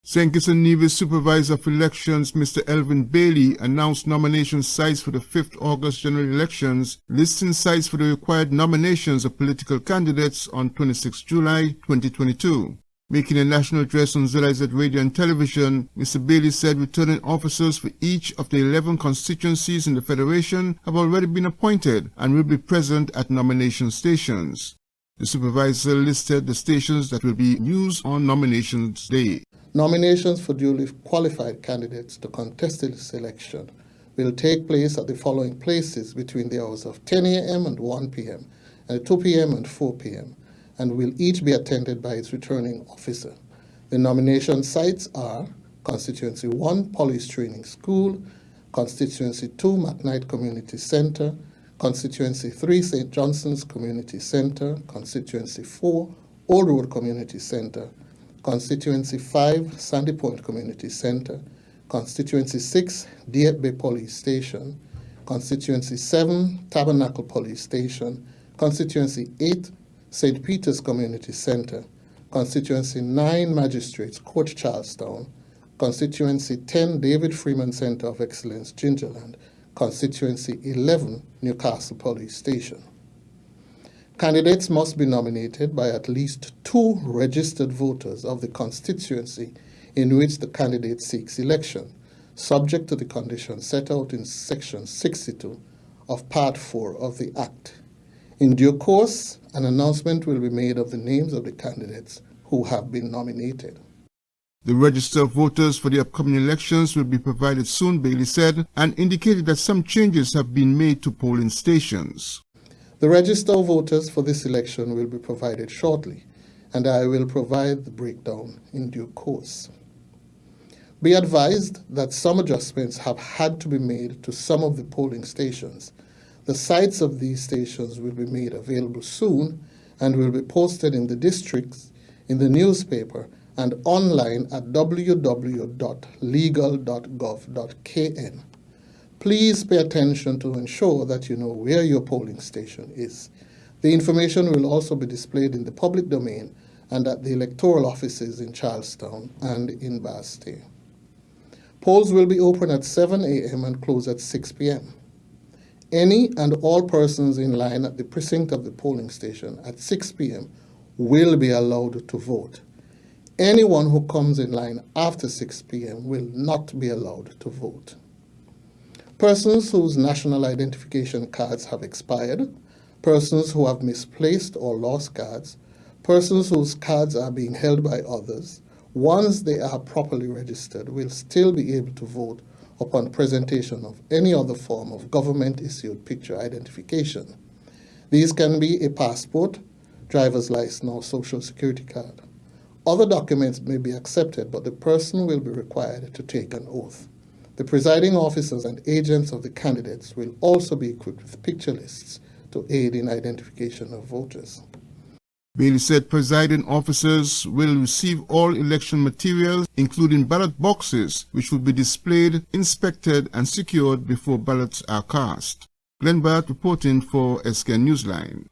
St. Kitts and Nevis Supervisor of Elections Mr. Elvin Bailey announced nomination sites for the 5th August general elections, listing sites for the required nominations of political candidates on 26 July 2022. Making a national address on ZIZ Radio and Television, Mr. Bailey said returning officers for each of the 11 constituencies in the Federation have already been appointed and will be present at nomination stations. The supervisor listed the stations that will be used on nominations day. Nominations for duly qualified candidates to contest this election will take place at the following places between the hours of 10 a.m. and 1 p.m. and 2 p.m. and 4 p.m. and will each be attended by its returning officer. The nomination sites are Constituency 1, Police Training School, Constituency 2, McKnight Community Center, Constituency 3, St. Johnson's Community Center, Constituency 4, Old Road Community Center, Constituency 5, Sandy Point Community Center, Constituency 6, Dieppe Bay Police Station, Constituency 7, Tabernacle Police Station, Constituency 8, St. Peter's Community Center, Constituency 9, Magistrates Court, Charlestown, Constituency 10, David Freeman Center of Excellence, Gingerland, Constituency 11, Newcastle Police Station. Candidates must be nominated by at least 2 registered voters of the constituency in which the candidate seeks election, subject to the conditions set out in Section 62 of Part 4 of the Act. In due course, an announcement will be made of the names of the candidates who have been nominated. The register of voters for the upcoming elections will be provided soon, Bailey said, and indicated that some changes have been made to polling stations. The register of voters for this election will be provided shortly, and I will provide the breakdown in due course. Be advised that some adjustments have had to be made to some of the polling stations. The sites of these stations will be made available soon and will be posted in the districts, in the newspaper, and online at www.legal.gov.kn. Please pay attention to ensure that you know where your polling station is. The information will also be displayed in the public domain and at the electoral offices in Charlestown and in Bastille. Polls will be open at 7 a.m. and close at 6 p.m. Any and all persons in line at the precinct of the polling station at 6 p.m. will be allowed to vote. Anyone who comes in line after 6 p.m. will not be allowed to vote. Persons whose national identification cards have expired, persons who have misplaced or lost cards, persons whose cards are being held by others, once they are properly registered, will still be able to vote upon presentation of any other form of government-issued picture identification. These can be a passport, driver's license, or social security card. Other documents may be accepted, but the person will be required to take an oath. The presiding officers and agents of the candidates will also be equipped with picture lists to aid in identification of voters. Bailey said presiding officers will receive all election materials, including ballot boxes, which will be displayed, inspected, and secured before ballots are cast. Glenn Barrett reporting for SKN Newsline.